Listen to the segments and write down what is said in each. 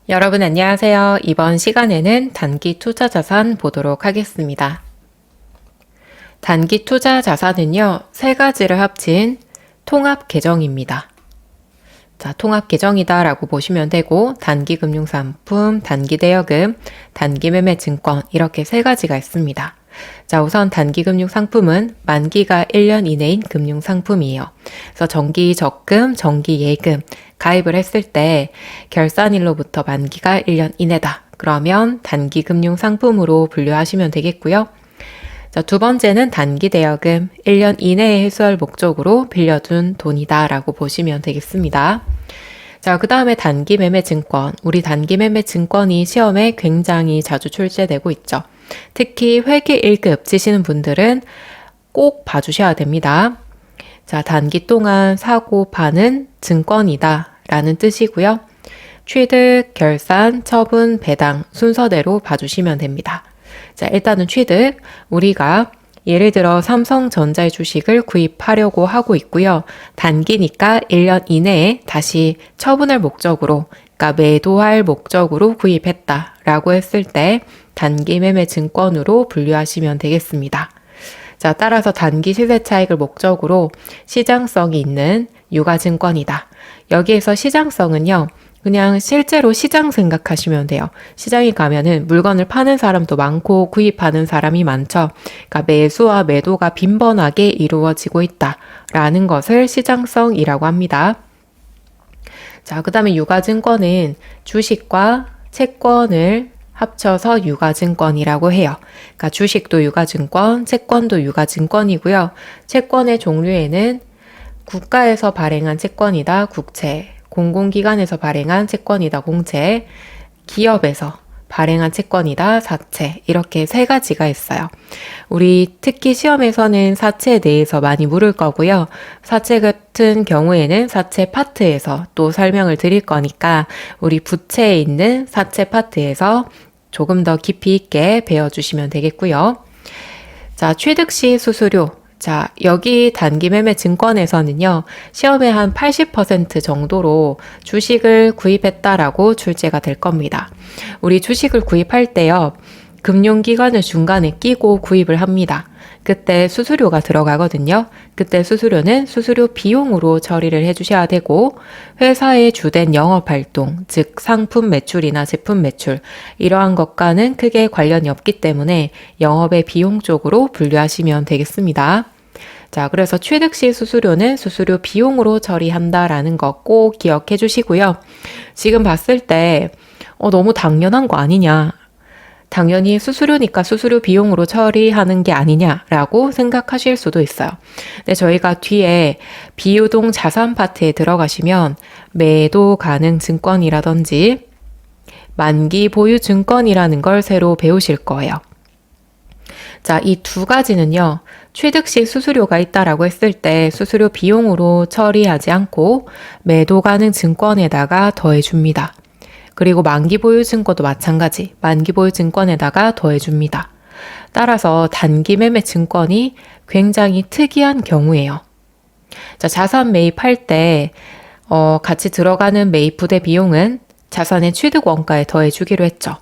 여러분 안녕하세요. 이번 시간에는 단기 투자 자산 보도록 하겠습니다. 단기 투자 자산은요, 세 가지를 합친 통합 계정입니다. 자, 통합 계정이다 라고 보시면 되고, 단기 금융상품, 단기 대여금, 단기 매매 증권 이렇게 세 가지가 있습니다. 자, 우선 단기 금융상품은 만기가 1년 이내인 금융상품이에요. 그래서 정기 적금, 정기 예금 가입을 했을 때 결산일로부터 만기가 1년 이내다. 그러면 단기 금융상품으로 분류하시면 되겠고요. 자, 두 번째는 단기 대여금, 1년 이내에 회수할 목적으로 빌려둔 돈이다 라고 보시면 되겠습니다. 자, 그 다음에 단기 매매 증권. 우리 단기 매매 증권이 시험에 굉장히 자주 출제되고 있죠. 특히 회계 1급 치시는 분들은 꼭 봐주셔야 됩니다. 자, 단기 동안 사고 파는 증권이다 라는 뜻이고요. 취득, 결산, 처분, 배당 순서대로 봐주시면 됩니다. 자, 일단은 취득. 우리가 예를 들어 삼성전자의 주식을 구입하려고 하고 있고요. 단기니까 1년 이내에 다시 처분할 목적으로, 그러니까 매도할 목적으로 구입했다 라고 했을 때 단기 매매 증권으로 분류하시면 되겠습니다. 자, 따라서 단기 시세 차익을 목적으로 시장성이 있는 유가증권이다. 여기에서 시장성은요, 그냥 실제로 시장 생각하시면 돼요. 시장에 가면은 물건을 파는 사람도 많고 구입하는 사람이 많죠. 그러니까 매수와 매도가 빈번하게 이루어지고 있다라는 것을 시장성이라고 합니다. 자, 그 다음에 유가증권은 주식과 채권을 합쳐서 유가증권이라고 해요. 그러니까 주식도 유가증권, 채권도 유가증권이고요. 채권의 종류에는 국가에서 발행한 채권이다, 국채, 공공기관에서 발행한 채권이다, 공채, 기업에서 발행한 채권이다, 사채, 이렇게 세 가지가 있어요. 우리 특히 시험에서는 사채에 대해서 많이 물을 거고요. 사채 같은 경우에는 사채 파트에서 또 설명을 드릴 거니까 우리 부채에 있는 사채 파트에서 조금 더 깊이 있게 배워주시면 되겠고요. 자, 취득 시 수수료. 자, 여기 단기 매매 증권에서는요, 시험에 한 80% 정도로 주식을 구입했다라고 출제가 될 겁니다. 우리 주식을 구입할 때요, 금융기관을 중간에 끼고 구입을 합니다. 그때 수수료가 들어가거든요. 그때 수수료는 수수료 비용으로 처리를 해주셔야 되고, 회사의 주된 영업활동, 즉 상품 매출이나 제품 매출, 이러한 것과는 크게 관련이 없기 때문에 영업의 비용 쪽으로 분류하시면 되겠습니다. 자, 그래서 취득 시 수수료는 수수료 비용으로 처리한다라는 거 꼭 기억해 주시고요. 지금 봤을 때 너무 당연한 거 아니냐, 당연히 수수료니까 수수료 비용으로 처리하는 게 아니냐라고 생각하실 수도 있어요. 근데 저희가 뒤에 비유동 자산 파트에 들어가시면 매도 가능 증권이라든지 만기 보유 증권이라는 걸 새로 배우실 거예요. 자, 이 두 가지는요, 취득 시 수수료가 있다라고 했을 때 수수료 비용으로 처리하지 않고 매도 가능 증권에다가 더해줍니다. 그리고 만기 보유 증권도 마찬가지, 만기 보유 증권에다가 더해줍니다. 따라서 단기 매매 증권이 굉장히 특이한 경우예요. 자, 자산 매입할 때 같이 들어가는 매입 부대 비용은 자산의 취득 원가에 더해주기로 했죠.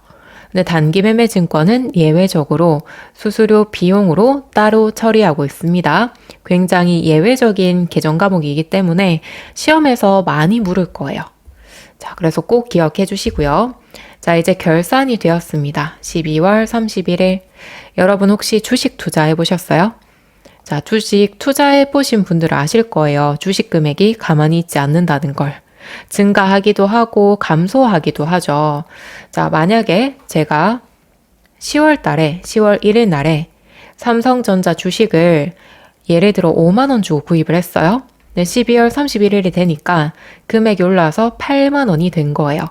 근데 단기 매매 증권은 예외적으로 수수료 비용으로 따로 처리하고 있습니다. 굉장히 예외적인 계정 과목이기 때문에 시험에서 많이 물을 거예요. 자, 그래서 꼭 기억해 주시고요. 자, 이제 결산이 되었습니다. 12월 31일. 여러분 혹시 주식 투자해 보셨어요? 자, 주식 투자해 보신 분들은 아실 거예요. 주식 금액이 가만히 있지 않는다는 걸. 증가하기도 하고 감소하기도 하죠. 자, 만약에 제가 10월 1일 날에 삼성전자 주식을 예를 들어 5만 원 주고 구입을 했어요. 12월 31일이 되니까 금액이 올라서 8만 원이 된 거예요.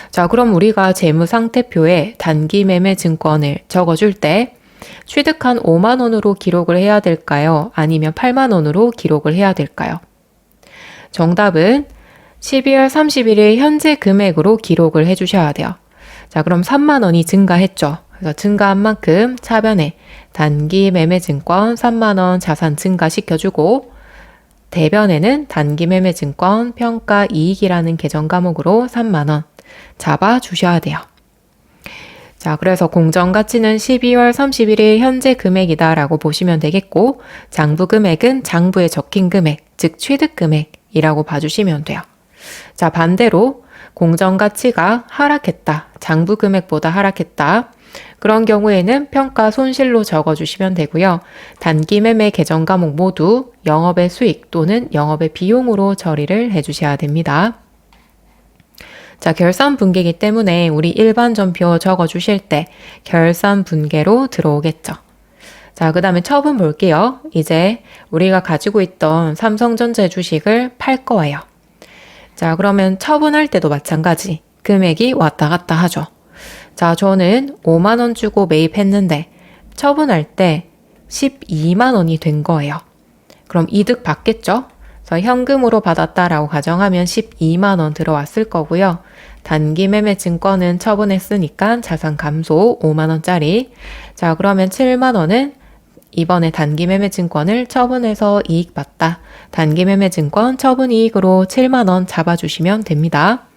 자, 그럼 우리가 재무상태표에 단기 매매 증권을 적어줄 때 취득한 5만 원으로 기록을 해야 될까요? 아니면 8만 원으로 기록을 해야 될까요? 정답은 12월 31일 현재 금액으로 기록을 해주셔야 돼요. 자, 그럼 3만 원이 증가했죠. 그래서 증가한 만큼 차변에 단기 매매 증권 3만 원 자산 증가시켜주고, 대변에는 단기 매매 증권 평가 이익이라는 계정 과목으로 3만 원, 잡아 주셔야 돼요. 자, 그래서 공정가치는 12월 31일 현재 금액이다라고 보시면 되겠고, 장부 금액은 장부에 적힌 금액, 즉 취득 금액이라고 봐주시면 돼요. 자, 반대로 공정가치가 하락했다, 장부 금액보다 하락했다. 그런 경우에는 평가 손실로 적어주시면 되고요. 단기 매매 계정 과목 모두 영업의 수익 또는 영업의 비용으로 처리를 해주셔야 됩니다. 자, 결산 분계이기 때문에 우리 일반 전표 적어주실 때 결산 분계로 들어오겠죠. 자, 그 다음에 처분 볼게요. 이제 우리가 가지고 있던 삼성전자 주식을 팔 거예요. 자, 그러면 처분할 때도 마찬가지. 금액이 왔다 갔다 하죠. 자, 저는 5만 원 주고 매입했는데 처분할 때 12만 원이 된 거예요. 그럼 이득 받겠죠? 그래서 현금으로 받았다라고 가정하면 12만 원 들어왔을 거고요. 단기 매매 증권은 처분했으니까 자산 감소 5만 원짜리. 자, 그러면 7만 원은 이번에 단기 매매 증권을 처분해서 이익 봤다. 단기 매매 증권 처분 이익으로 7만 원 잡아주시면 됩니다.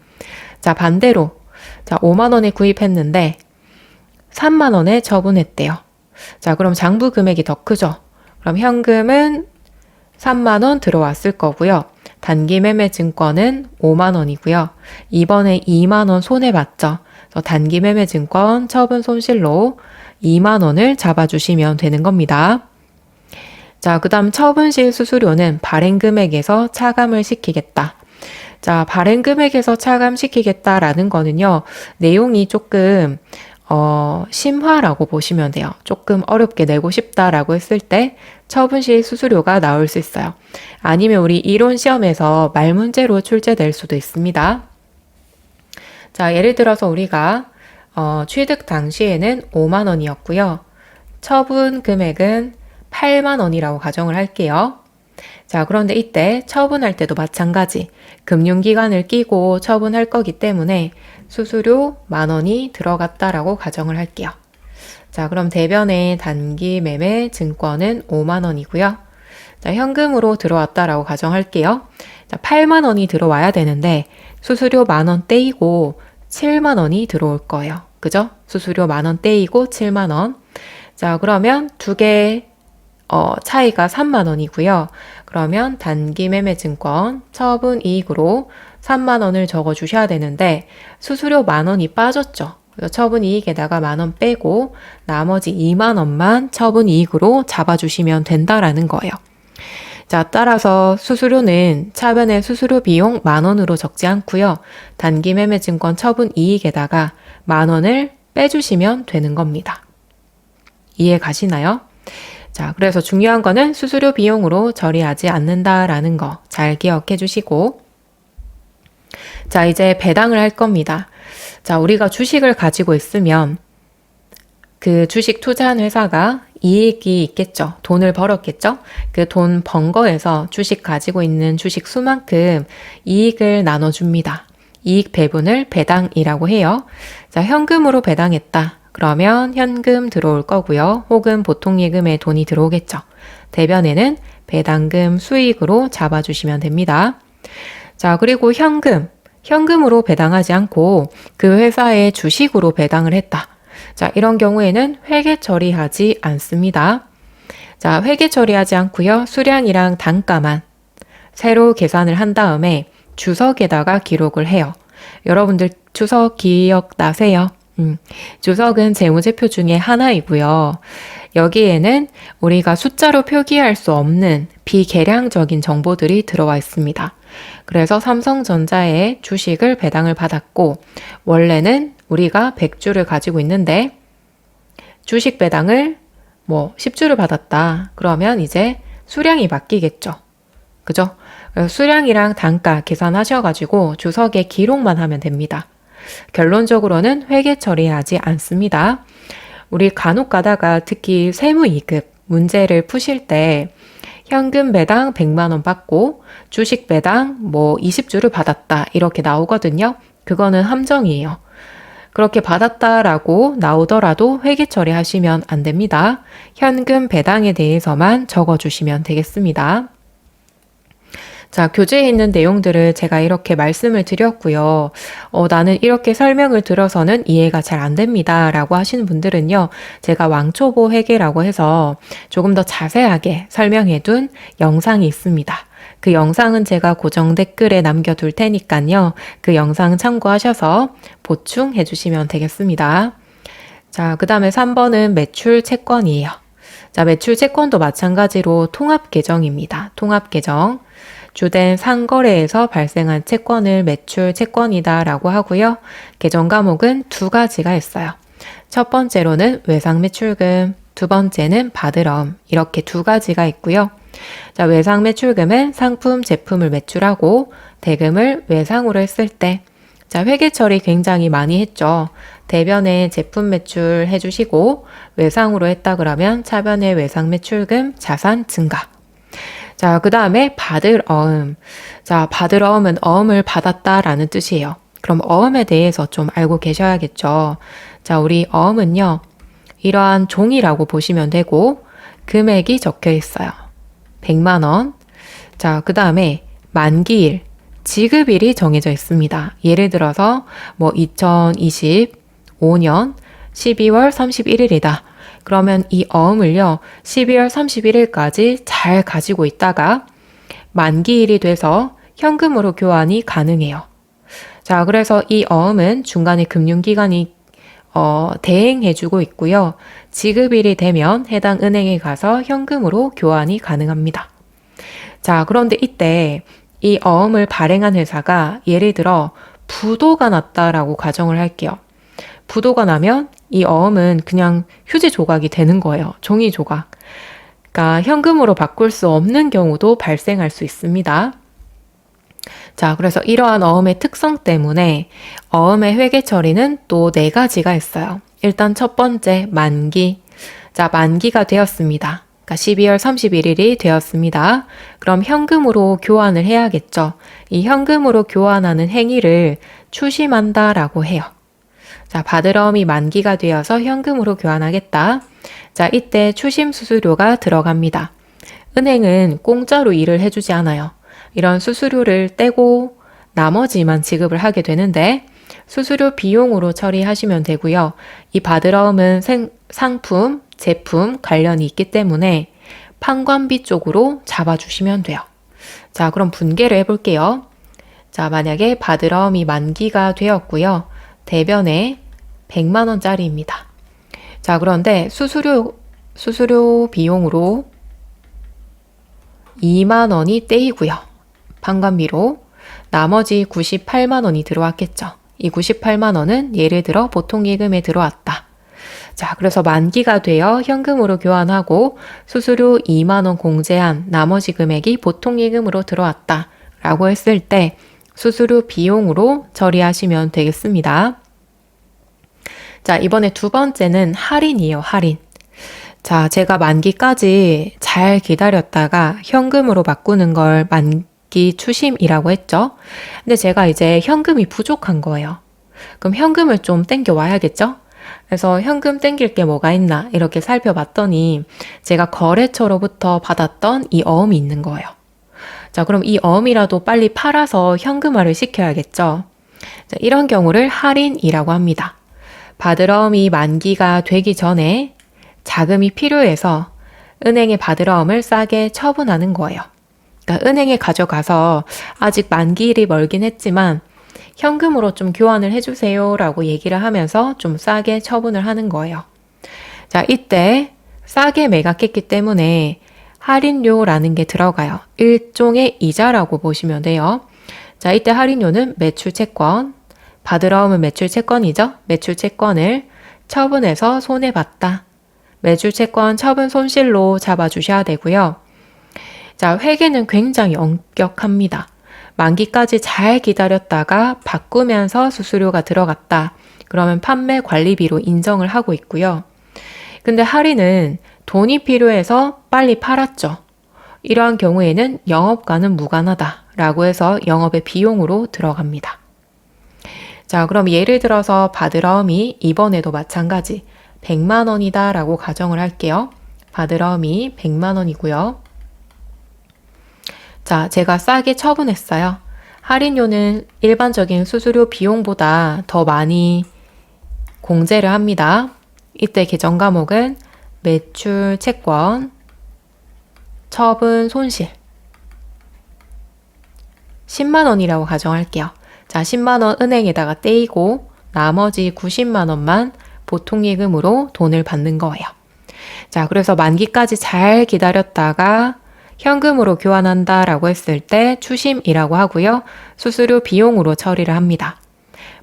자, 반대로 자, 5만 원에 구입했는데 3만 원에 처분했대요. 자, 그럼 장부 금액이 더 크죠? 그럼 현금은 3만 원 들어왔을 거고요. 단기 매매 증권은 5만 원이고요. 이번에 2만 원 손해봤죠. 그래서 단기 매매 증권 처분 손실로 2만 원을 잡아주시면 되는 겁니다. 자, 그 다음 처분실 수수료는 발행 금액에서 차감을 시키겠다. 자, 발행 금액에서 차감시키겠다라는 거는요, 내용이 조금 심화라고 보시면 돼요. 조금 어렵게 내고 싶다라고 했을 때 처분실 수수료가 나올 수 있어요. 아니면 우리 이론 시험에서 말 문제로 출제될 수도 있습니다. 자, 예를 들어서 우리가 취득 당시에는 5만 원이었고요. 처분 금액은 8만 원이라고 가정을 할게요. 자, 그런데 이때 처분할 때도 마찬가지. 금융기관을 끼고 처분할 거기 때문에 수수료 10,000원이 들어갔다라고 가정을 할게요. 자, 그럼 대변의 단기 매매 증권은 5만 원이고요. 자, 현금으로 들어왔다라고 가정할게요. 자, 8만 원이 들어와야 되는데 수수료 10,000원 떼이고 7만 원이 들어올 거예요. 그죠? 수수료 10,000원 떼이고 7만 원. 자, 그러면 두 개 차이가 3만 원이고요. 그러면 단기 매매 증권 처분 이익으로 3만 원을 적어 주셔야 되는데 수수료 10,000원이 빠졌죠. 처분 이익에다가 10,000원 빼고 나머지 2만 원만 처분 이익으로 잡아주시면 된다라는 거예요. 자, 따라서 수수료는 차변의 수수료 비용 10,000원으로 적지 않고요. 단기 매매 증권 처분 이익에다가 10,000원을 빼주시면 되는 겁니다. 이해 가시나요? 자, 그래서 중요한 거는 수수료 비용으로 처리하지 않는다라는 거 잘 기억해 주시고, 자, 이제 배당을 할 겁니다. 자, 우리가 주식을 가지고 있으면 그 주식 투자한 회사가 이익이 있겠죠. 돈을 벌었겠죠. 그 돈 번 거에서 주식 가지고 있는 주식 수만큼 이익을 나눠줍니다. 이익 배분을 배당이라고 해요. 자, 현금으로 배당했다. 그러면 현금 들어올 거고요. 혹은 보통 예금에 돈이 들어오겠죠. 대변에는 배당금 수익으로 잡아주시면 됩니다. 자, 그리고 현금으로 배당하지 않고 그 회사의 주식으로 배당을 했다. 자, 이런 경우에는 회계 처리하지 않습니다. 자, 회계 처리하지 않고요. 수량이랑 단가만 새로 계산을 한 다음에 주석에다가 기록을 해요. 여러분들 주석 기억나세요? 주석은 재무제표 중에 하나이고요. 여기에는 우리가 숫자로 표기할 수 없는 비계량적인 정보들이 들어와 있습니다. 그래서 삼성전자에 주식을 배당을 받았고, 원래는 우리가 100주를 가지고 있는데 주식 배당을 10주를 받았다. 그러면 이제 수량이 바뀌겠죠. 그죠? 수량이랑 단가 계산하셔가지고 주석에 기록만 하면 됩니다. 결론적으로는 회계 처리하지 않습니다. 우리 간혹 가다가 특히 세무이급 문제를 푸실 때 현금 배당 100만 원 받고 주식 배당 20주를 받았다 이렇게 나오거든요. 그거는 함정이에요. 그렇게 받았다라고 나오더라도 회계 처리하시면 안 됩니다. 현금 배당에 대해서만 적어주시면 되겠습니다. 자, 교재에 있는 내용들을 제가 이렇게 말씀을 드렸고요. 나는 이렇게 설명을 들어서는 이해가 잘 안 됩니다. 라고 하시는 분들은요, 제가 왕초보 회계라고 해서 조금 더 자세하게 설명해 둔 영상이 있습니다. 그 영상은 제가 고정 댓글에 남겨둘 테니까요. 그 영상 참고하셔서 보충해 주시면 되겠습니다. 자, 그 다음에 3번은 매출 채권이에요. 자, 매출 채권도 마찬가지로 통합 계정입니다. 통합 계정. 주된 상거래에서 발생한 채권을 매출 채권이다 라고 하고요. 계정 과목은 두 가지가 있어요. 첫 번째로는 외상 매출금, 두 번째는 받을어음 이렇게 두 가지가 있고요. 자, 외상 매출금은 상품, 제품을 매출하고 대금을 외상으로 했을 때 자, 회계 처리 굉장히 많이 했죠. 대변에 제품 매출 해주시고 외상으로 했다 그러면 차변에 외상 매출금, 자산 증가. 자, 그 다음에 받을어음. 자, 받을어음은 어음을 받았다라는 뜻이에요. 그럼 어음에 대해서 좀 알고 계셔야겠죠. 자, 우리 어음은요. 이러한 종이라고 보시면 되고 금액이 적혀 있어요. 100만 원. 자, 그 다음에 만기일, 지급일이 정해져 있습니다. 예를 들어서 뭐 2025년 12월 31일이다. 그러면 이 어음을요, 12월 31일까지 잘 가지고 있다가 만기일이 돼서 현금으로 교환이 가능해요. 자, 그래서 이 어음은 중간에 금융기관이 대행해주고 있고요. 지급일이 되면 해당 은행에 가서 현금으로 교환이 가능합니다. 자, 그런데 이때 이 어음을 발행한 회사가 예를 들어 부도가 났다라고 가정을 할게요. 부도가 나면 이 어음은 그냥 휴지 조각이 되는 거예요. 종이 조각. 그러니까 현금으로 바꿀 수 없는 경우도 발생할 수 있습니다. 자, 그래서 이러한 어음의 특성 때문에 어음의 회계 처리는 또 네 가지가 있어요. 일단 첫 번째, 만기. 자, 만기가 되었습니다. 그러니까 12월 31일이 되었습니다. 그럼 현금으로 교환을 해야겠죠. 이 현금으로 교환하는 행위를 추심한다라고 해요. 자, 받을어음이 만기가 되어서 현금으로 교환하겠다. 자, 이때 추심 수수료가 들어갑니다. 은행은 공짜로 일을 해주지 않아요. 이런 수수료를 떼고 나머지만 지급을 하게 되는데 수수료 비용으로 처리하시면 되고요. 이 받을어음은 상품, 제품 관련이 있기 때문에 판관비 쪽으로 잡아주시면 돼요. 자, 그럼 분개를 해볼게요. 자, 만약에 받을어음이 만기가 되었고요. 대변에 100만 원짜리입니다. 자, 그런데 수수료 비용으로 2만 원이 떼이고요. 판관비로 나머지 98만 원이 들어왔겠죠. 이 98만 원은 예를 들어 보통예금에 들어왔다. 자, 그래서 만기가 되어 현금으로 교환하고 수수료 2만 원 공제한 나머지 금액이 보통예금으로 들어왔다 라고 했을 때 수수료 비용으로 처리하시면 되겠습니다. 자, 이번에 두 번째는 할인이에요. 할인. 자, 제가 만기까지 잘 기다렸다가 현금으로 바꾸는 걸 만기 추심이라고 했죠. 근데 제가 이제 현금이 부족한 거예요. 그럼 현금을 좀 땡겨 와야겠죠? 그래서 현금 땡길 게 뭐가 있나 이렇게 살펴봤더니 제가 거래처로부터 받았던 이 어음이 있는 거예요. 자, 그럼 이 어음이라도 빨리 팔아서 현금화를 시켜야겠죠. 자, 이런 경우를 할인이라고 합니다. 받을어음이 만기가 되기 전에 자금이 필요해서 은행에 받을어음을 싸게 처분하는 거예요. 그러니까 은행에 가져가서 아직 만기일이 멀긴 했지만 현금으로 좀 교환을 해주세요 라고 얘기를 하면서 좀 싸게 처분을 하는 거예요. 자, 이때 싸게 매각했기 때문에 할인료라는 게 들어가요. 일종의 이자라고 보시면 돼요. 자, 이때 할인료는 매출채권, 받을어음은 매출채권이죠. 매출채권을 처분해서 손해봤다. 매출채권 처분 손실로 잡아주셔야 되고요. 자, 회계는 굉장히 엄격합니다. 만기까지 잘 기다렸다가 바꾸면서 수수료가 들어갔다. 그러면 판매 관리비로 인정을 하고 있고요. 근데 할인은 돈이 필요해서 빨리 팔았죠. 이러한 경우에는 영업과는 무관하다라고 해서 영업의 비용으로 들어갑니다. 자, 그럼 예를 들어서 받을어음이 이번에도 마찬가지 100만 원이다 라고 가정을 할게요. 받을어음이 100만 원이고요. 자, 제가 싸게 처분했어요. 할인료는 일반적인 수수료 비용보다 더 많이 공제를 합니다. 이때 계정 과목은 매출 채권, 처분 손실 10만 원이라고 가정할게요. 자, 10만 원 은행에다가 떼이고 나머지 90만 원만 보통예금으로 돈을 받는 거예요. 자, 그래서 만기까지 잘 기다렸다가 현금으로 교환한다라고 했을 때 추심이라고 하고요. 수수료 비용으로 처리를 합니다.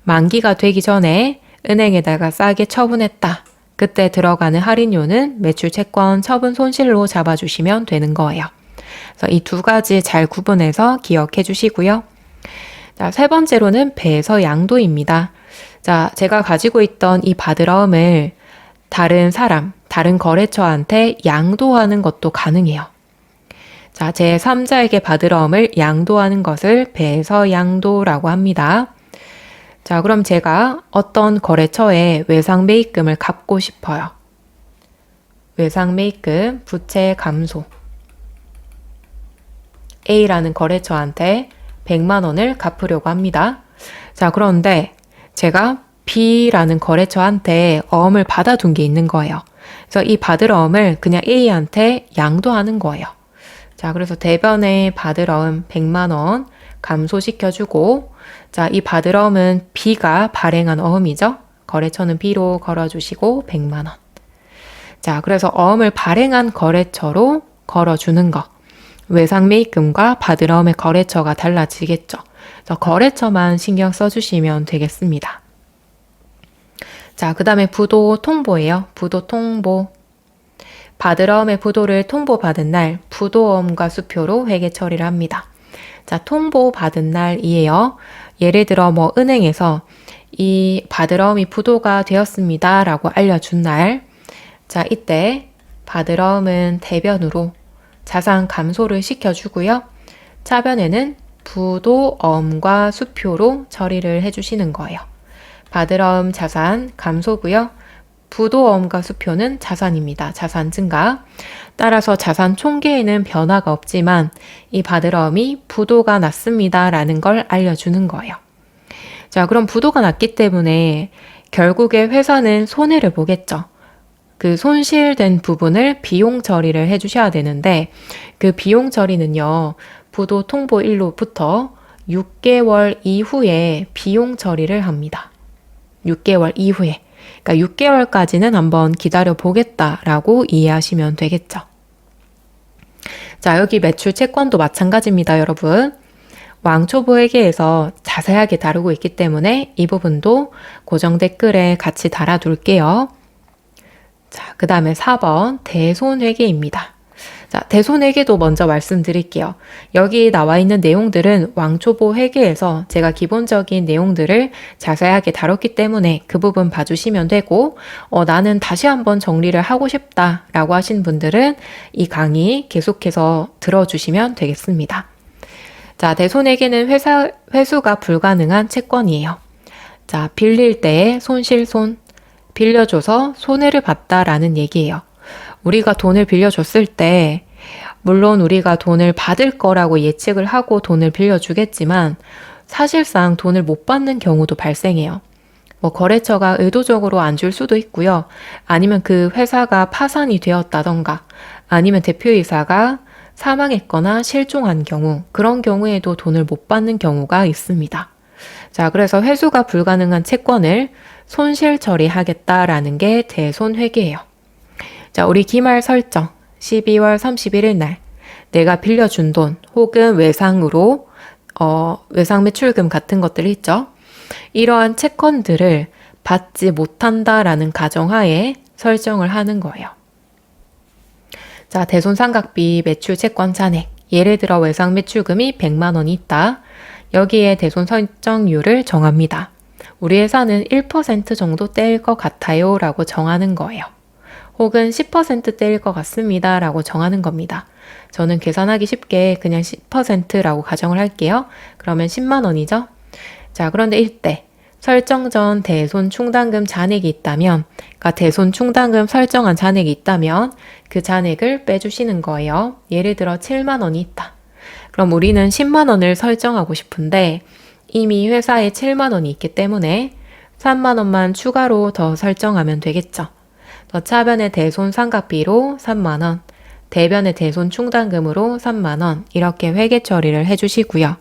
만기가 되기 전에 은행에다가 싸게 처분했다. 그때 들어가는 할인료는 매출 채권 처분 손실로 잡아주시면 되는 거예요. 그래서 이 두 가지 잘 구분해서 기억해 주시고요. 자, 세 번째로는 배서 양도입니다. 자, 제가 가지고 있던 이 바드러움을 다른 사람, 다른 거래처한테 양도하는 것도 가능해요. 자, 제3자에게 바드러움을 양도하는 것을 배서 양도라고 합니다. 자, 그럼 제가 어떤 거래처에 외상 매입금을 갚고 싶어요. 외상 매입금 부채 감소. A라는 거래처한테 100만 원을 갚으려고 합니다. 자, 그런데 제가 B라는 거래처한테 어음을 받아둔 게 있는 거예요. 그래서 이 받을 어음을 그냥 A한테 양도하는 거예요. 자, 그래서 대변에 받을 어음 100만 원 감소시켜주고, 자, 이 받을 어음은 B가 발행한 어음이죠. 거래처는 B로 걸어주시고 100만 원. 자, 그래서 어음을 발행한 거래처로 걸어주는 거. 외상 매입금과 받을 어음의 거래처가 달라지겠죠. 그래서 거래처만 신경 써주시면 되겠습니다. 자, 그 다음에 부도 통보예요. 부도 통보. 받을 어음의 부도를 통보받은 날 부도어음과 수표로 회계 처리를 합니다. 자, 통보받은 날이에요. 예를 들어 뭐 은행에서 이 받을 어음이 부도가 되었습니다 라고 알려준 날, 자, 이때 받을 어음은 대변으로 자산 감소를 시켜주고요. 차변에는 부도어음과 수표로 처리를 해주시는 거예요. 받을 어음 자산 감소고요. 부도어음과 수표는 자산입니다. 자산 증가. 따라서 자산 총계에는 변화가 없지만 이 받을 어음이 부도가 났습니다 라는 걸 알려주는 거예요. 자, 그럼 부도가 났기 때문에 결국에 회사는 손해를 보겠죠. 그 손실된 부분을 비용 처리를 해주셔야 되는데, 그 비용 처리는요, 부도 통보일로부터 6개월 이후에 비용 처리를 합니다. 6개월 이후에. 그러니까 6개월까지는 한번 기다려 보겠다라고 이해하시면 되겠죠. 자, 여기 매출 채권도 마찬가지입니다, 여러분. 왕초보 회계에서 자세하게 다루고 있기 때문에 이 부분도 고정 댓글에 같이 달아둘게요. 자, 그 다음에 4번 대손회계입니다. 자, 대손회계도 먼저 말씀드릴게요. 여기 나와 있는 내용들은 왕초보 회계에서 제가 기본적인 내용들을 자세하게 다뤘기 때문에 그 부분 봐주시면 되고, 나는 다시 한번 정리를 하고 싶다 라고 하신 분들은 이 강의 계속해서 들어주시면 되겠습니다. 자, 대손회계는 회수가 불가능한 채권이에요. 자, 빌릴 때의 손실손, 빌려줘서 손해를 봤다라는 얘기예요. 우리가 돈을 빌려줬을 때 물론 우리가 돈을 받을 거라고 예측을 하고 돈을 빌려주겠지만 사실상 돈을 못 받는 경우도 발생해요. 뭐 거래처가 의도적으로 안 줄 수도 있고요. 아니면 그 회사가 파산이 되었다던가 아니면 대표이사가 사망했거나 실종한 경우, 그런 경우에도 돈을 못 받는 경우가 있습니다. 자, 그래서 회수가 불가능한 채권을 손실 처리하겠다라는 게 대손회계예요. 자, 우리 기말 설정 12월 31일 날 내가 빌려준 돈 혹은 외상으로 외상 매출금 같은 것들이 있죠. 이러한 채권들을 받지 못한다라는 가정하에 설정을 하는 거예요. 자, 대손상각비 매출 채권 잔액. 예를 들어 외상 매출금이 100만 원이 있다. 여기에 대손 설정률을 정합니다. 우리 회사는 1% 정도 떼일 것 같아요 라고 정하는 거예요. 혹은 10% 떼일 것 같습니다 라고 정하는 겁니다. 저는 계산하기 쉽게 그냥 10%라고 가정을 할게요. 그러면 10만 원이죠. 자, 그런데 이때 설정 전 대손 충당금 잔액이 있다면, 그러니까 대손 충당금 설정한 잔액이 있다면 그 잔액을 빼주시는 거예요. 예를 들어 7만 원이 있다. 그럼 우리는 10만 원을 설정하고 싶은데 이미 회사에 7만 원이 있기 때문에 3만 원만 추가로 더 설정하면 되겠죠. 차변의 대손 상각비로 3만 원, 대변의 대손 충당금으로 3만 원 이렇게 회계 처리를 해주시고요.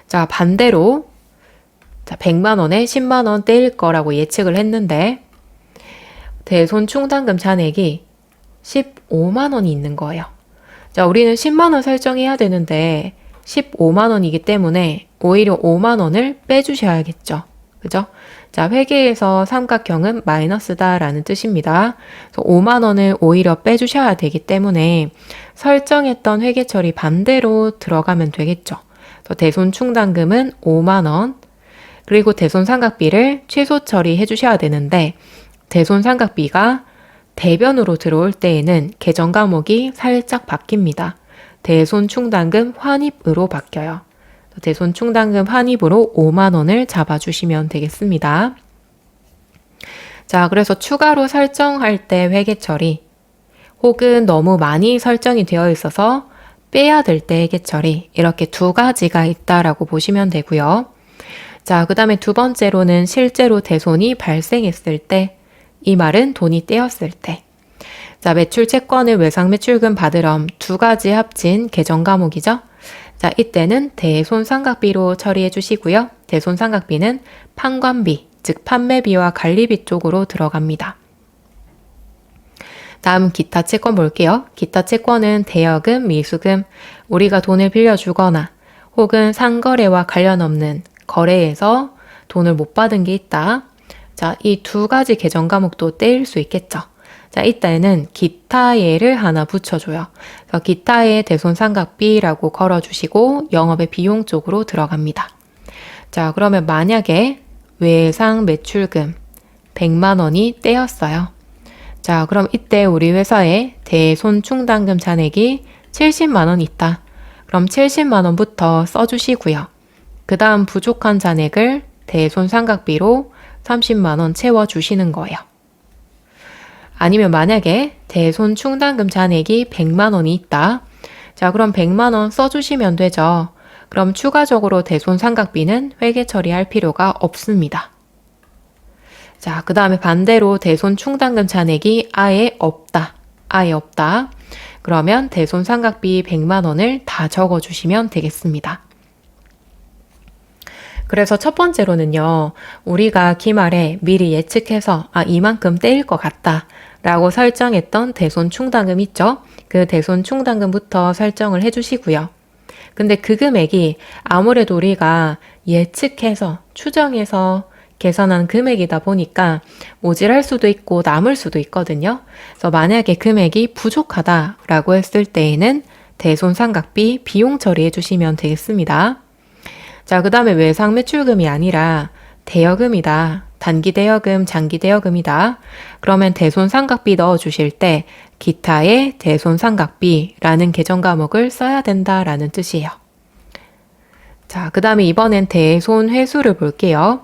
자, 반대로 100만 원에 10만 원 떼일 거라고 예측을 했는데 대손 충당금 잔액이 15만 원이 있는 거예요. 자, 우리는 10만 원 설정해야 되는데 15만 원이기 때문에 오히려 5만 원을 빼주셔야겠죠. 그죠? 자, 회계에서 삼각형은 마이너스다라는 뜻입니다. 그래서 5만 원을 오히려 빼주셔야 되기 때문에 설정했던 회계 처리 반대로 들어가면 되겠죠. 그래서 대손 충당금은 5만 원, 그리고 대손 상각비를 최소 처리해 주셔야 되는데 대손 상각비가 대변으로 들어올 때에는 계정 과목이 살짝 바뀝니다. 대손 충당금 환입으로 바뀌어요. 대손 충당금 환입으로 5만 원을 잡아주시면 되겠습니다. 자, 그래서 추가로 설정할 때 회계 처리 혹은 너무 많이 설정이 되어 있어서 빼야 될 때 회계 처리 이렇게 두 가지가 있다라고 보시면 되고요. 자, 그 다음에 두 번째로는 실제로 대손이 발생했을 때, 이 말은 돈이 떼었을 때. 자, 매출 채권을 외상 매출금 받으렴 두 가지 합친 계정 과목이죠. 자, 이때는 대손 상각비로 처리해 주시고요. 대손 상각비는 판관비, 즉 판매비와 관리비 쪽으로 들어갑니다. 다음 기타 채권 볼게요. 기타 채권은 대여금, 미수금, 우리가 돈을 빌려주거나 혹은 상거래와 관련 없는 거래에서 돈을 못 받은 게 있다. 자, 이 두 가지 계정 과목도 떼일 수 있겠죠. 자, 이때는 기타예를 하나 붙여줘요. 그래서 기타예 대손 상각비라고 걸어주시고 영업의 비용 쪽으로 들어갑니다. 자, 그러면 만약에 외상 매출금 100만 원이 떼였어요. 자, 그럼 이때 우리 회사에 대손 충당금 잔액이 70만 원 있다. 그럼 70만 원부터 써주시고요. 그 다음 부족한 잔액을 대손 상각비로 30만 원 채워주시는 거예요. 아니면 만약에 대손 충당금 잔액이 100만 원이 있다. 자, 그럼 100만 원 써주시면 되죠. 그럼 추가적으로 대손 상각비는 회계 처리할 필요가 없습니다. 자, 그 다음에 반대로 대손 충당금 잔액이 아예 없다. 아예 없다. 그러면 대손 상각비 100만 원을 다 적어주시면 되겠습니다. 그래서 첫 번째로는요, 우리가 기말에 미리 예측해서 이만큼 떼일 것 같다 라고 설정했던 대손 충당금 있죠? 그 대손 충당금부터 설정을 해주시고요. 근데 그 금액이 아무래도 우리가 예측해서 추정해서 계산한 금액이다 보니까 모자랄 수도 있고 남을 수도 있거든요. 그래서 만약에 금액이 부족하다라고 했을 때에는 대손 상각비 비용 처리해 주시면 되겠습니다. 자, 그 다음에 외상 매출금이 아니라 대여금이다. 단기 대여금, 장기 대여금이다. 그러면 대손 상각비 넣어 주실 때 기타의 대손 상각비라는 계정 과목을 써야 된다라는 뜻이에요. 자, 그 다음에 이번엔 대손 회수를 볼게요.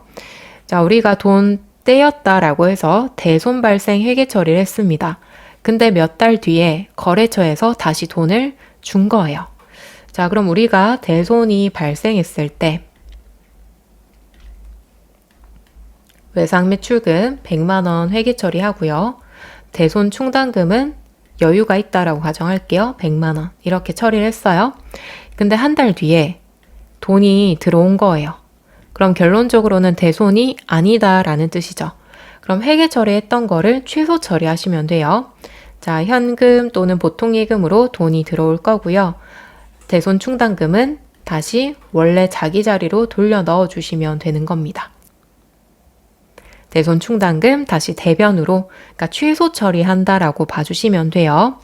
자, 우리가 돈 떼였다라고 해서 대손 발생 회계 처리를 했습니다. 근데 몇 달 뒤에 거래처에서 다시 돈을 준 거예요. 자, 그럼 우리가 대손이 발생했을 때 외상 매출금 100만 원 회계 처리하고요. 대손 충당금은 여유가 있다라고 가정할게요. 100만 원 이렇게 처리를 했어요. 근데 한 달 뒤에 돈이 들어온 거예요. 그럼 결론적으로는 대손이 아니다라는 뜻이죠. 그럼 회계 처리했던 거를 취소 처리하시면 돼요. 자, 현금 또는 보통 예금으로 돈이 들어올 거고요. 대손 충당금은 다시 원래 자기 자리로 돌려 넣어 주시면 되는 겁니다. 대손 충당금 다시 대변으로, 그러니까 취소 처리한다라고 봐주시면 돼요.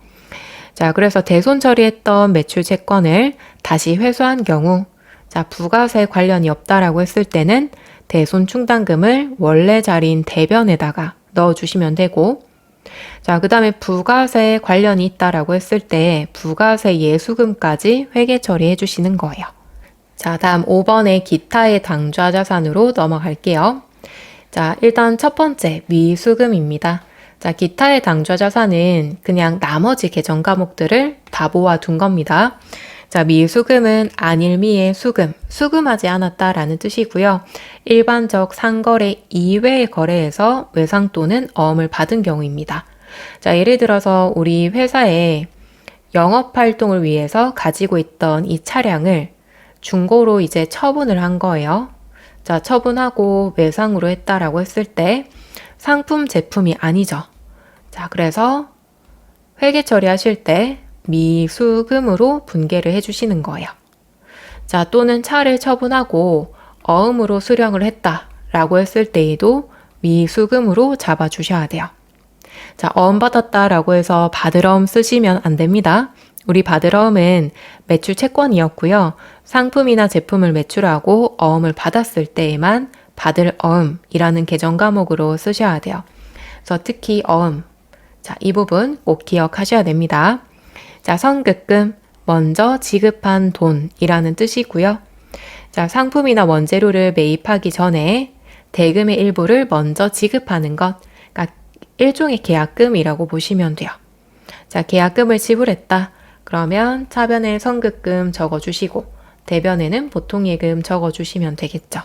자, 그래서 대손 처리했던 매출 채권을 다시 회수한 경우, 자, 부가세 관련이 없다라고 했을 때는 대손 충당금을 원래 자리인 대변에다가 넣어주시면 되고, 자, 그 다음에 부가세 관련이 있다라고 했을 때 부가세 예수금까지 회계 처리해 주시는 거예요. 자, 다음 5번의 기타의 당좌 자산으로 넘어갈게요. 자, 일단 첫 번째 미수금입니다. 자, 기타의 당좌 자산은 그냥 나머지 계정 과목들을 다 모아둔 겁니다. 자, 미수금은 안일미의 수금, 수금하지 않았다라는 뜻이고요. 일반적 상거래 이외의 거래에서 외상 또는 어음을 받은 경우입니다. 자, 예를 들어서 우리 회사에 영업활동을 위해서 가지고 있던 이 차량을 중고로 이제 처분을 한 거예요. 자, 처분하고 외상으로 했다라고 했을 때 상품 제품이 아니죠. 자, 그래서 회계 처리하실 때 미수금으로 분계를 해주시는 거예요. 자, 또는 차를 처분하고 어음으로 수령을 했다라고 했을 때에도 미수금으로 잡아주셔야 돼요. 자, 어음 받았다라고 해서 받을어음 쓰시면 안 됩니다. 우리 받을어음은 매출 채권이었고요. 상품이나 제품을 매출하고 어음을 받았을 때에만 받을어음이라는 계정 과목으로 쓰셔야 돼요. 그래서 특히 어음, 자, 이 부분 꼭 기억하셔야 됩니다. 자, 선급금, 먼저 지급한 돈이라는 뜻이고요. 자, 상품이나 원재료를 매입하기 전에 대금의 일부를 먼저 지급하는 것, 그러니까 일종의 계약금이라고 보시면 돼요. 자, 계약금을 지불했다. 그러면 차변에 선급금 적어주시고 대변에는 보통예금 적어주시면 되겠죠.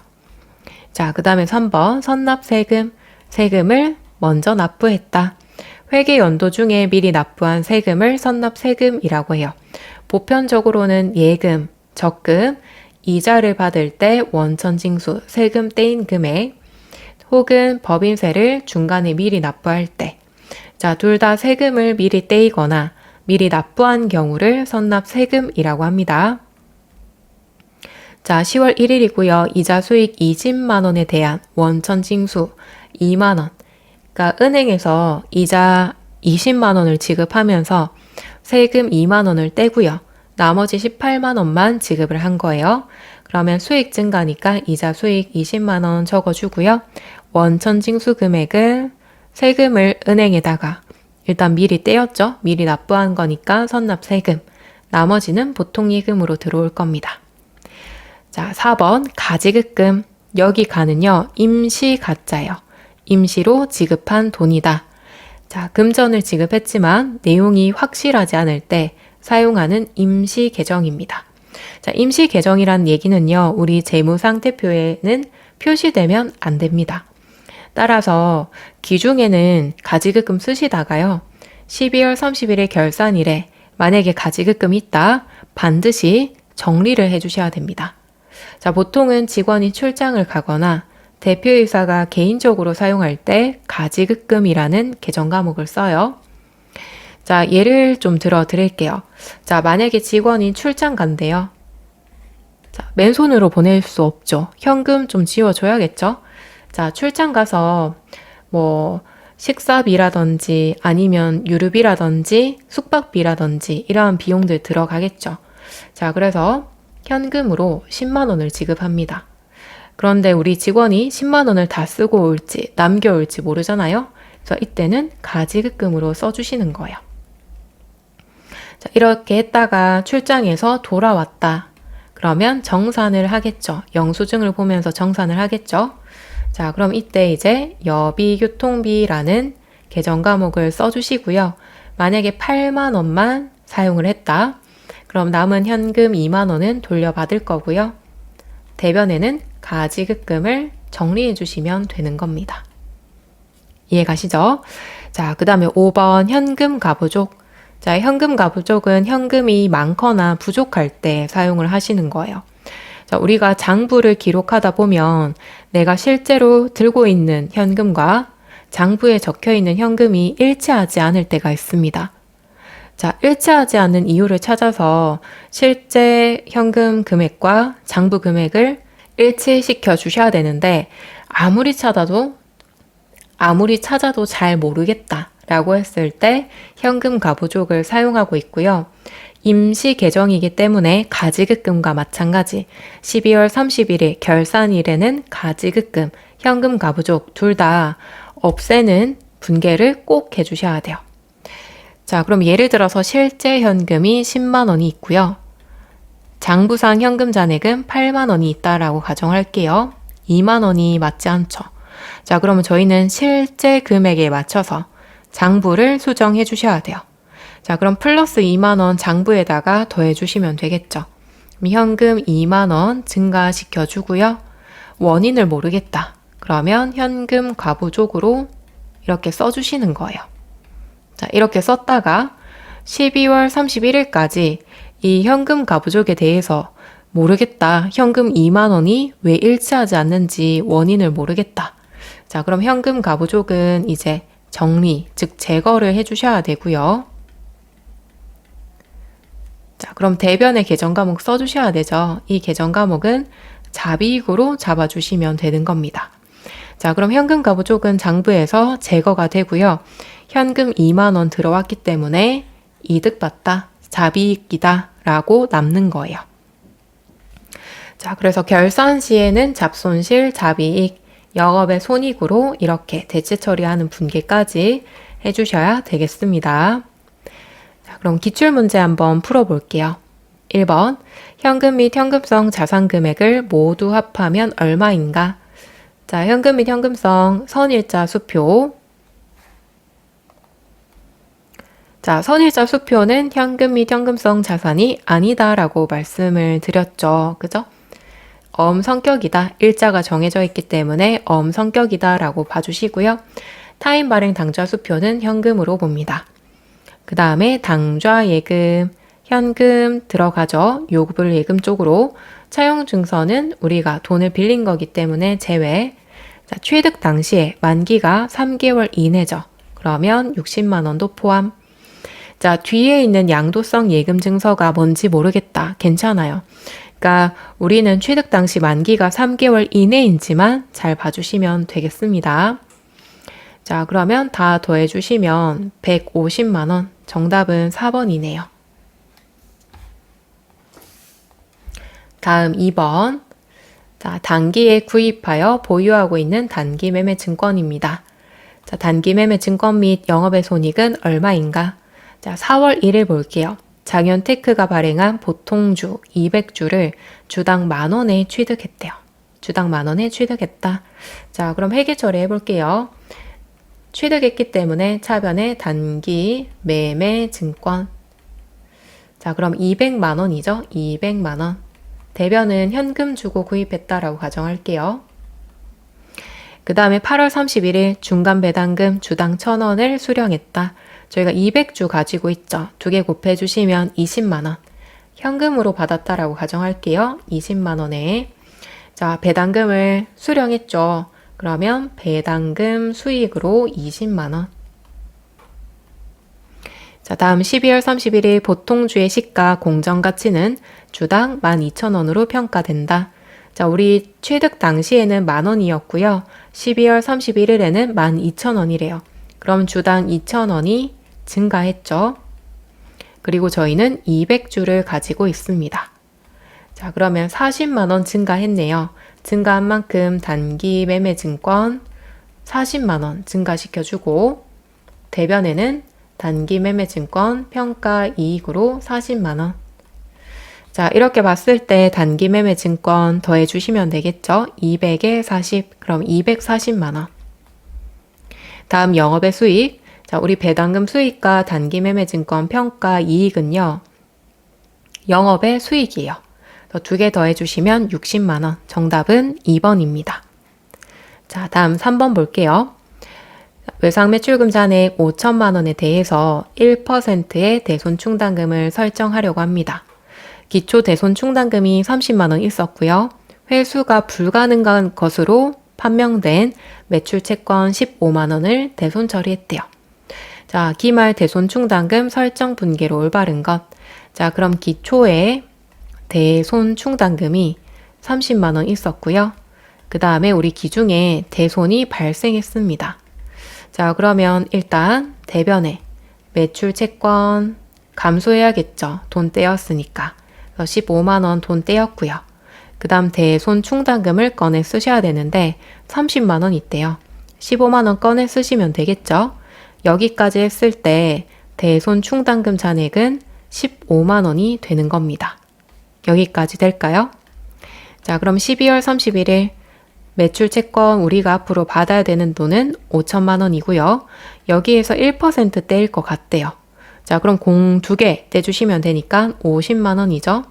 자, 그 다음에 3번 선납세금, 세금을 먼저 납부했다. 회계 연도 중에 미리 납부한 세금을 선납세금이라고 해요. 보편적으로는 예금, 적금, 이자를 받을 때 원천징수, 세금 떼인 금액, 혹은 법인세를 중간에 미리 납부할 때, 자, 둘 다 세금을 미리 떼이거나 미리 납부한 경우를 선납세금이라고 합니다. 자, 10월 1일이고요. 이자 수익 20만 원에 대한 원천징수 2만 원. 그러니까 은행에서 이자 20만 원을 지급하면서 세금 2만 원을 떼고요. 나머지 18만 원만 지급을 한 거예요. 그러면 수익 증가니까 이자 수익 20만 원 적어주고요. 원천징수 금액을 세금을 은행에다가 일단 미리 떼었죠. 미리 납부한 거니까 선납세금. 나머지는 보통예금으로 들어올 겁니다. 자, 4번 가지급금. 여기 가는요. 임시가짜예요. 임시로 지급한 돈이다. 자, 금전을 지급했지만 내용이 확실하지 않을 때 사용하는 임시계정입니다. 자, 임시계정이란 얘기는요. 우리 재무상태표에는 표시되면 안 됩니다. 따라서 기중에는 가지급금 쓰시다가요. 12월 30일에 결산일에 만약에 가지급금이 있다. 반드시 정리를 해주셔야 됩니다. 자, 보통은 직원이 출장을 가거나 대표이사가 개인적으로 사용할 때 가지급금이라는 계정 과목을 써요. 자, 예를 좀 들어 드릴게요. 자, 만약에 직원이 출장 간대요. 자, 맨손으로 보낼 수 없죠. 현금 좀 지워줘야겠죠. 자, 출장 가서 뭐 식사비라든지 아니면 유류비라든지 숙박비라든지 이러한 비용들 들어가겠죠. 자, 그래서 현금으로 10만 원을 지급합니다. 그런데 우리 직원이 10만 원을 다 쓰고 올지 남겨올지 모르잖아요. 그래서 이때는 가지급금으로 써주시는 거예요. 자, 이렇게 했다가 출장에서 돌아왔다. 그러면 정산을 하겠죠. 영수증을 보면서 정산을 하겠죠. 자, 그럼 이때 이제 여비교통비라는 계정 과목을 써주시고요. 만약에 8만 원만 사용을 했다. 그럼 남은 현금 2만 원은 돌려받을 거고요. 대변에는 가지급금을 정리해 주시면 되는 겁니다. 이해 가시죠? 자, 그 다음에 5번 현금 가부족. 자, 현금 가부족은 현금이 많거나 부족할 때 사용을 하시는 거예요. 자, 우리가 장부를 기록하다 보면 내가 실제로 들고 있는 현금과 장부에 적혀 있는 현금이 일치하지 않을 때가 있습니다. 자, 일치하지 않는 이유를 찾아서 실제 현금 금액과 장부 금액을 일치시켜 주셔야 되는데 아무리 찾아도 잘 모르겠다라고 했을 때 현금 가부족을 사용하고 있고요. 임시 계정이기 때문에 가지급금과 마찬가지 12월 31일 결산일에는 가지급금, 현금 가부족 둘 다 없애는 분계를 꼭 해주셔야 돼요. 자, 그럼 예를 들어서 실제 현금이 10만 원이 있고요. 장부상 현금 잔액은 8만 원이 있다라고 가정할게요. 2만 원이 맞지 않죠. 자, 그러면 저희는 실제 금액에 맞춰서 장부를 수정해 주셔야 돼요. 자, 그럼 플러스 2만 원 장부에다가 더해 주시면 되겠죠. 그럼 현금 2만 원 증가시켜 주고요. 원인을 모르겠다. 그러면 현금 과부족으로 이렇게 써주시는 거예요. 자, 이렇게 썼다가 12월 31일까지 이 현금 과부족에 대해서 모르겠다. 현금 2만 원이 왜 일치하지 않는지 원인을 모르겠다. 자, 그럼 현금 과부족은 이제 정리, 즉 제거를 해주셔야 되고요. 자, 그럼 대변의 계정 과목 써주셔야 되죠. 이 계정 과목은 잡이익으로 잡아주시면 되는 겁니다. 자, 그럼 현금 과부족은 장부에서 제거가 되고요. 현금 2만 원 들어왔기 때문에 이득 봤다, 잡이익이다 라고 남는 거예요. 자, 그래서 결산 시에는 잡손실, 잡이익, 영업의 손익으로 이렇게 대체 처리하는 분계까지 해주셔야 되겠습니다. 자, 그럼 기출문제 한번 풀어볼게요. 1번, 현금 및 현금성 자산 금액을 모두 합하면 얼마인가? 자, 현금 및 현금성 선일자 수표. 자, 선일자 수표는 현금 및 현금성 자산이 아니다라고 말씀을 드렸죠. 그죠? 엄성격이다. 일자가 정해져 있기 때문에 엄성격이다라고 봐주시고요. 타인 발행 당좌 수표는 현금으로 봅니다. 그 다음에 당좌 예금, 현금 들어가죠. 요금을 예금 쪽으로. 차용 증서는 우리가 돈을 빌린 거기 때문에 제외. 자, 취득 당시에 만기가 3개월 이내죠. 그러면 60만 원도 포함. 자, 뒤에 있는 양도성 예금 증서가 뭔지 모르겠다. 괜찮아요. 그러니까 우리는 취득 당시 만기가 3개월 이내인지만 잘 봐주시면 되겠습니다. 자, 그러면 다 더해주시면 150만 원. 정답은 4번이네요. 다음 2번. 자, 단기에 구입하여 보유하고 있는 단기 매매 증권입니다. 자, 단기 매매 증권 및 영업의 손익은 얼마인가? 자, 4월 1일 볼게요. 장현테크가 발행한 보통주 200주를 주당 만원에 취득했대요. 주당 만원에 취득했다. 자, 그럼 회계 처리해 볼게요. 취득했기 때문에 차변에 단기 매매 증권. 자, 그럼 200만 원이죠? 200만 원. 대변은 현금 주고 구입했다라고 가정할게요. 그 다음에 8월 31일 중간 배당금 주당 1,000원을 수령했다. 저희가 200주 가지고 있죠. 2개 곱해주시면 20만 원. 현금으로 받았다라고 가정할게요. 20만 원에. 자, 배당금을 수령했죠. 그러면 배당금 수익으로 20만 원. 자, 다음 12월 31일 보통주의 시가 공정가치는 주당 12,000원으로 평가된다. 자, 우리 취득 당시에는 만원이었고요. 12월 31일에는 12,000원이래요. 그럼 주당 2,000원이 증가했죠. 그리고 저희는 200주를 가지고 있습니다. 자, 그러면 40만 원 증가했네요. 증가한 만큼 단기 매매 증권 40만 원 증가시켜주고 대변에는 단기 매매 증권 평가 이익으로 40만 원. 자, 이렇게 봤을 때 단기 매매 증권 더해 주시면 되겠죠? 200에 40, 그럼 240만 원. 다음 영업의 수익. 자, 우리 배당금 수익과 단기 매매 증권 평가 이익은요. 영업의 수익이에요. 2개 더해 주시면 60만 원. 정답은 2번입니다. 자, 다음 3번 볼게요. 외상 매출금 잔액 5천만 원에 대해서 1%의 대손 충당금을 설정하려고 합니다. 기초 대손 충당금이 30만 원 있었고요. 회수가 불가능한 것으로 판명된 매출 채권 15만 원을 대손 처리했대요. 자, 기말 대손 충당금 설정 분계로 올바른 것. 자, 그럼 기초에 대손 충당금이 30만 원 있었고요. 그 다음에 우리 기중에 대손이 발생했습니다. 자, 그러면 일단 대변에 매출 채권 감소해야겠죠. 돈 떼었으니까. 15만 원 돈 떼었고요. 그 다음 대손 충당금을 꺼내 쓰셔야 되는데 30만 원 있대요. 15만 원 꺼내 쓰시면 되겠죠. 여기까지 했을 때 대손 충당금 잔액은 15만 원이 되는 겁니다. 여기까지 될까요? 자, 그럼 12월 31일 매출 채권 우리가 앞으로 받아야 되는 돈은 5천만 원이고요. 여기에서 1% 떼일 것 같대요. 자, 그럼 공 2개 떼주시면 되니까 50만 원이죠.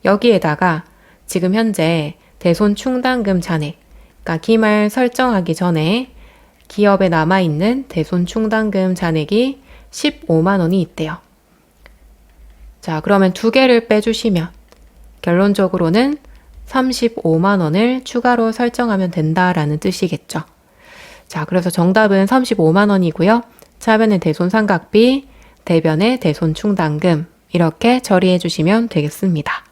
여기에다가 지금 현재 대손 충당금 잔액, 그러니까 기말 설정하기 전에 기업에 남아있는 대손 충당금 잔액이 15만 원이 있대요. 자, 그러면 2개를 빼주시면 결론적으로는 35만 원을 추가로 설정하면 된다라는 뜻이겠죠. 자, 그래서 정답은 35만 원이고요. 차변의 대손상각비, 대변의 대손충당금 이렇게 처리해 주시면 되겠습니다.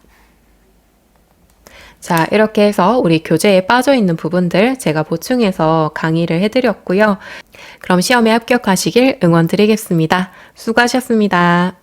자, 이렇게 해서 우리 교재에 빠져있는 부분들 제가 보충해서 강의를 해드렸고요. 그럼 시험에 합격하시길 응원드리겠습니다. 수고하셨습니다.